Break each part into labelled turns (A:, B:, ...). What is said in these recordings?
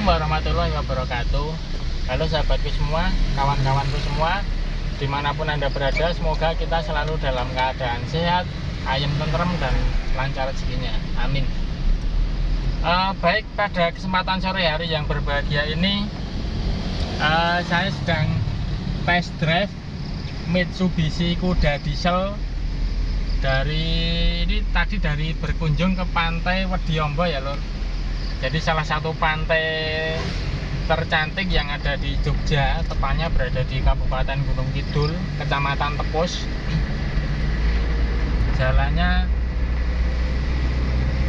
A: warahmatullahi wabarakatuh. Halo sahabatku semua, kawan-kawanku semua, dimanapun Anda berada, semoga kita selalu dalam keadaan sehat, ayem, tentrem, dan lancar rezekinya. Amin. Baik, pada kesempatan sore hari yang berbahagia ini, saya sedang test drive Mitsubishi Kuda Diesel. Tadi dari berkunjung ke pantai Wediombo ya lor. Jadi salah satu pantai tercantik yang ada di Jogja, tepatnya berada di Kabupaten Gunung Kidul, Kecamatan Tepus. Jalannya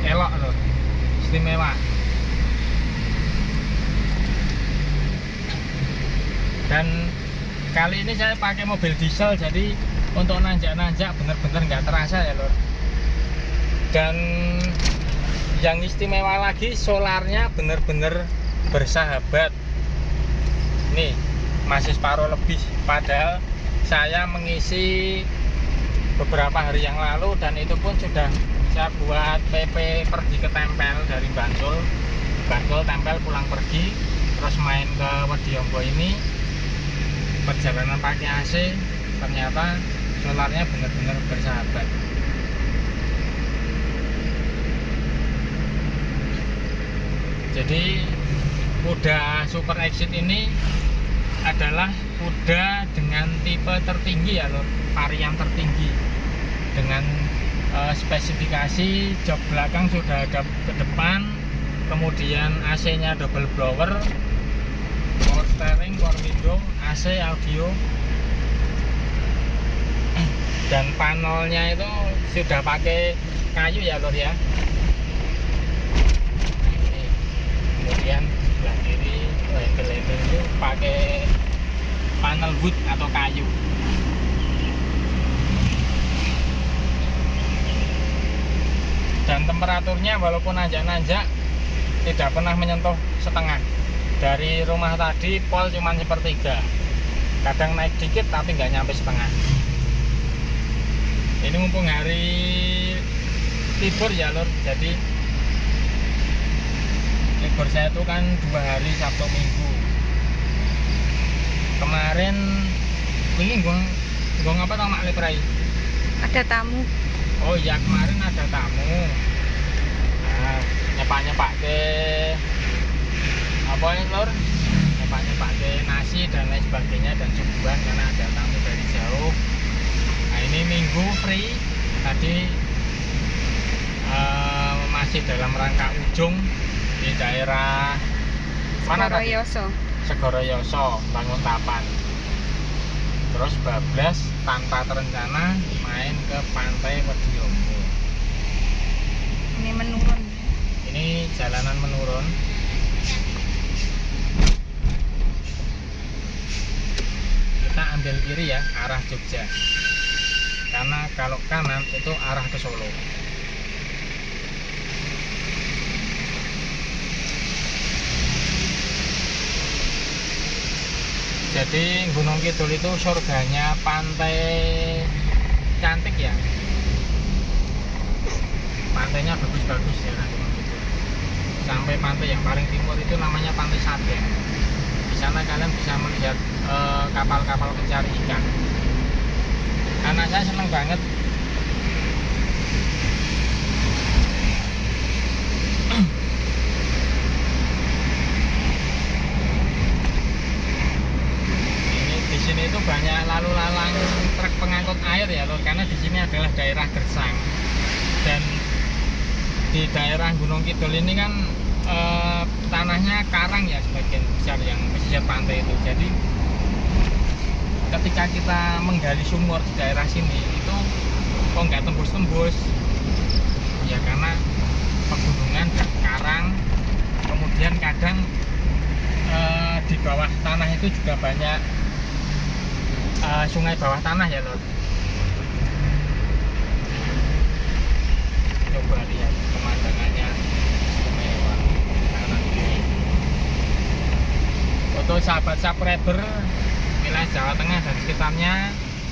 A: elok loh, istimewa. Dan kali ini saya pakai mobil diesel, jadi untuk nanjak-nanjak bener-bener nggak terasa ya lor. Dan yang istimewa lagi, solarnya bener-bener bersahabat. Nih, masih separuh lebih, padahal saya mengisi beberapa hari yang lalu, dan itu pun sudah saya buat PP pergi ke tempel dari Bantul tempel pulang pergi, terus main ke Wediombo ini. Perjalanan pakai AC, ternyata solarnya benar-benar bersahabat. Jadi kuda Super Exit ini adalah kuda dengan tipe tertinggi ya lor, varian tertinggi, dengan spesifikasi jok belakang sudah ada ke depan, kemudian AC nya double blower, power steering, power window, AC, audio, dan panelnya itu sudah pakai kayu ya lor ya. Kemudian sebelah kiri handle itu pakai panel wood atau kayu. Dan temperaturnya walaupun nanjak-nanjak tidak pernah menyentuh setengah. Dari rumah tadi pol cuma sepertiga, kadang naik dikit tapi nggak nyampe setengah. Ini mumpung hari libur ya lor, jadi libur saya itu kan 2 hari, Sabtu Minggu. Kemarin ini gue ngapa tau mak Leprai?
B: Ada tamu.
A: Oh iya, kemarin ada tamu. Nah, nyepak ke apa ya lor? Nyepak ke nasi dan lain sebagainya dan suguhan karena ada tamu dari jauh. Nah ini Minggu free. Tadi masih dalam rangka ujung di daerah mana tadi? Segoroyoso, Banguntapan. Terus bablas tanpa terencana main ke pantai Wediombo.
B: Ini menurun.
A: Ini jalanan menurun. Kita ambil kiri ya, arah Jogja. Karena kalau kanan itu arah ke Solo. Jadi Gunung Kidul itu surganya pantai cantik ya. Pantainya bagus-bagus ya Gunung Kidul. Sampai pantai yang paling timur itu namanya Pantai Sadeng. Di sana kalian bisa melihat kapal-kapal pencari ikan. Karena saya senang banget sini itu banyak lalu lalang truk pengangkut air ya lor, karena di sini adalah daerah gersang, dan di daerah Gunung Kidul ini kan tanahnya karang ya sebagian besar yang pesisir pantai itu. Jadi ketika kita menggali sumur di daerah sini itu kok nggak tembus-tembus ya, karena pegunungan dan karang. Kemudian kadang di bawah tanah itu juga banyak sungai bawah tanah ya lor. Coba lihat pemandangannya istimewa kanan kiri. Untuk sahabat subscriber wilayah Jawa Tengah dan sekitarnya,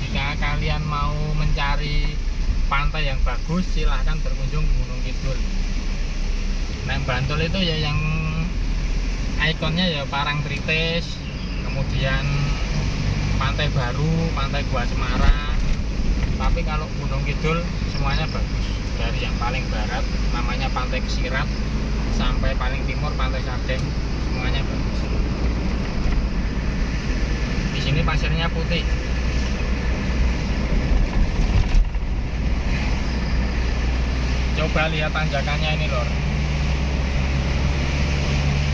A: jika kalian mau mencari pantai yang bagus, silahkan berkunjung ke Gunung Kidul. Nah Bantul itu ya yang ikonnya ya Parangtritis, kemudian Pantai Baru, Pantai Gua Cemara. Tapi kalau Gunung Kidul semuanya bagus. Dari yang paling barat namanya Pantai Kesirat sampai paling timur Pantai Sadeng, semuanya bagus. Di sini pasirnya putih. Coba lihat tanjakannya ini lor.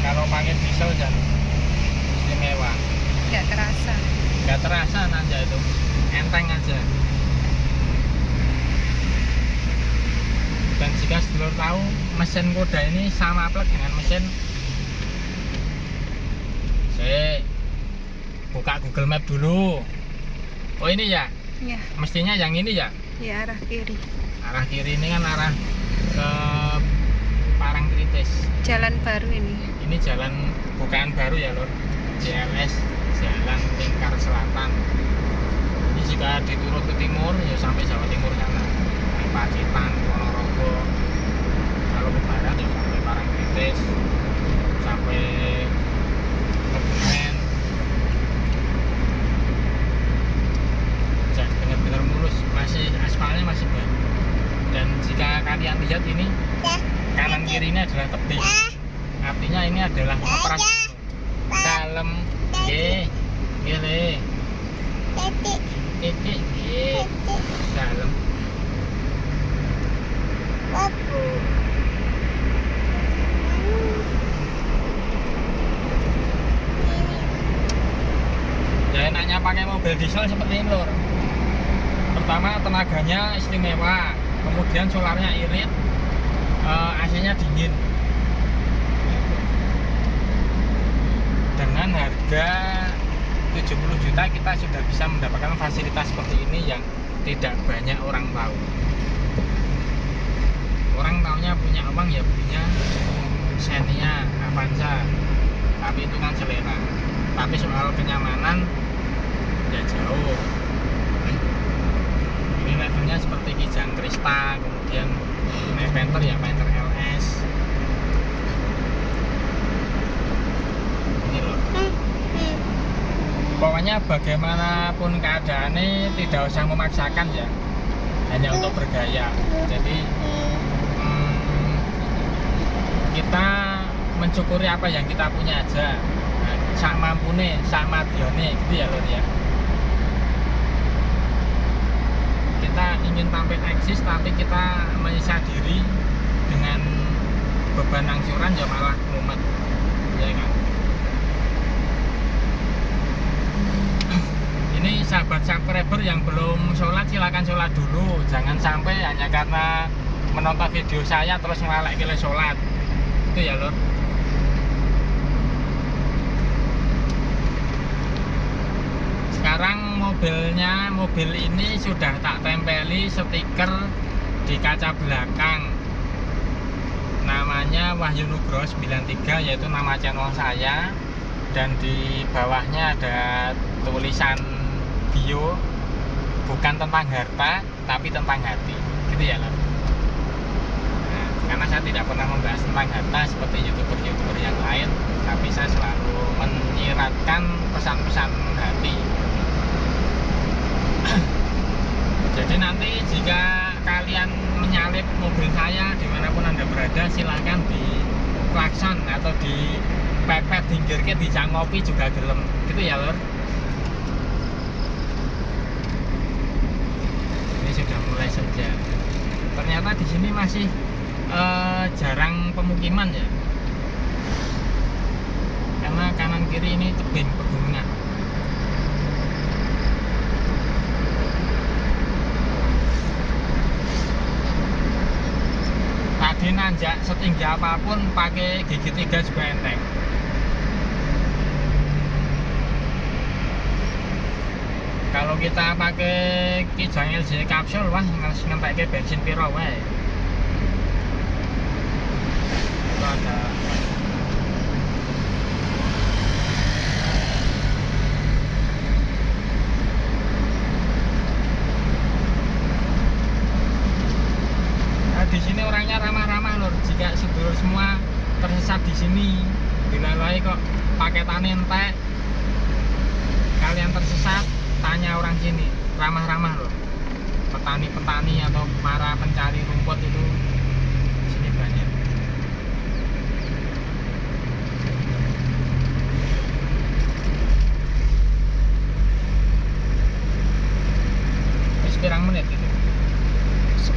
A: Kalau pakai diesel dan istimewa.
B: Nggak terasa.
A: Nggak terasa nanjak itu, enteng aja. Dan jika sedulur tahu, mesin Koda ini sama plek dengan mesin. Saya buka Google Map dulu. Oh ini ya,
B: Ya,
A: mestinya yang ini ya.
B: ya arah kiri.
A: Arah kiri ini kan arah ke Parangtritis.
B: Jalan baru ini.
A: Ini jalan bukaan baru ya lor, JLS, Jalan Lingkar Selatan. Ini jika diturut ke timur ya sampai Jawa Timur sana, sampai Pacitan, Ponorogo. Kalau ke barat ya sampai Parangtritis, sampai Kebumen. Benar-benar mulus, masih aspalnya masih baru. Dan jika kalian lihat ini kanan kiri ini adalah tebing, artinya ini adalah operasi dalam gile titik dalam. Ya enaknya pakai mobil diesel seperti ini lor. Pertama tenaganya istimewa, kemudian solarnya irit, AC-nya dingin. Dengan harga 70 juta kita sudah bisa mendapatkan fasilitas seperti ini yang tidak banyak orang tahu. Orang taunya punya uang ya belinya Xenia, Avanza, tapi itu kan selera. Tapi soal kenyamanan ya jauh. Ini levelnya seperti Kijang Krista, kemudian Panther ya Panther LS. Ini loh. Pokoknya bagaimanapun keadaannya tidak usah memaksakan ya, hanya untuk bergaya. Jadi kita mensyukuri apa yang kita punya aja. Nah, sak mampune, sak madione gitu ya lor ya. Kita ingin tampil eksis tapi kita menyiksa diri dengan beban angsuran ya malah mumet, ya kan. Ini sahabat subscriber yang belum sholat silakan sholat dulu, jangan sampai hanya karena menonton video saya terus ngelalek kele sholat, itu ya lor. Sekarang mobil ini sudah tak tempeli stiker di kaca belakang, namanya Wahyu Nugroho 93, yaitu nama channel saya, dan di bawahnya ada tulisan bio, bukan tentang harta tapi tentang hati, gitu ya lor. Nah, karena saya tidak pernah membahas tentang harta seperti youtuber yang lain, tapi saya selalu menyiratkan pesan-pesan hati. Jadi nanti jika kalian menyalip mobil saya dimanapun anda berada, silahkan di klakson atau di pepet dinggirke di ngopi juga gelem, gitu ya lor. Ini sudah mulai senja. Ternyata di sini masih jarang pemukiman ya, karena kanan kiri ini tebing pegunungan. Tadi nanjak setinggi apapun pakai gigi 3 juga enteng. Kalau kita pakai Kijang LJ kapsul, wah ngentek bensin piro wae. Itu ada di sini orangnya ramah-ramah lor. Jika sedulur semua tersesat di sini, dilalui kok paketannya entek, kalian tersesat, tanya orang sini, ramah-ramah loh. Petani-petani atau para pencari rumput itu sini banyak. Wis pirang menit itu?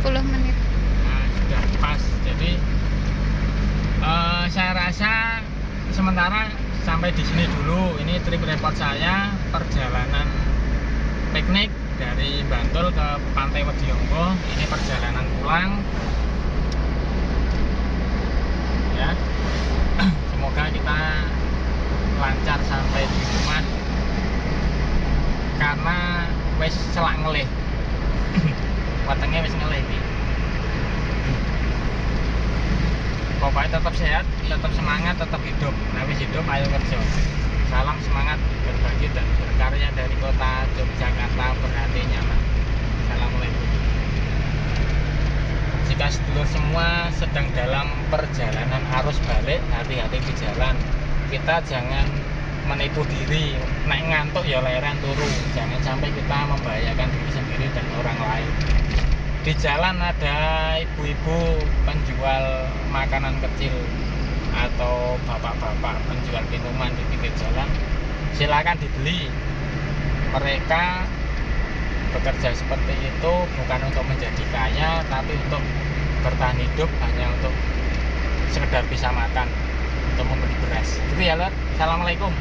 B: 10 menit.
A: Nah, sudah pas. Jadi saya rasa sementara sampai di sini dulu. Ini trip report saya perjalanan piknik dari Bantul ke Pantai Wediyongko. Ini perjalanan pulang. Ya. Semoga kita lancar sampai di rumah. Karena wis selak ngelih. Wetenge wis ngelih iki. Pokoknya tetap sehat, tetap semangat, tetap hidup. Nah, wis hidup ayo kerja. Salam semangat berbagi dan berkarya dari kota Yogyakarta, berhati nyaman. Assalamualaikum. Jika sedulur semua sedang dalam perjalanan arus balik, hati-hati di jalan. Kita jangan menipu diri, naik ngantuk ya leren turu. Jangan sampai kita membahayakan diri sendiri dan orang lain. Di jalan ada ibu-ibu penjual makanan kecil atau bapak-bapak penjual minuman di pinggir jalan, silakan dibeli. Mereka bekerja seperti itu bukan untuk menjadi kaya, tapi untuk bertahan hidup, hanya untuk sekedar bisa makan, untuk membeli beras. Gitu ya, Lor. Assalamualaikum.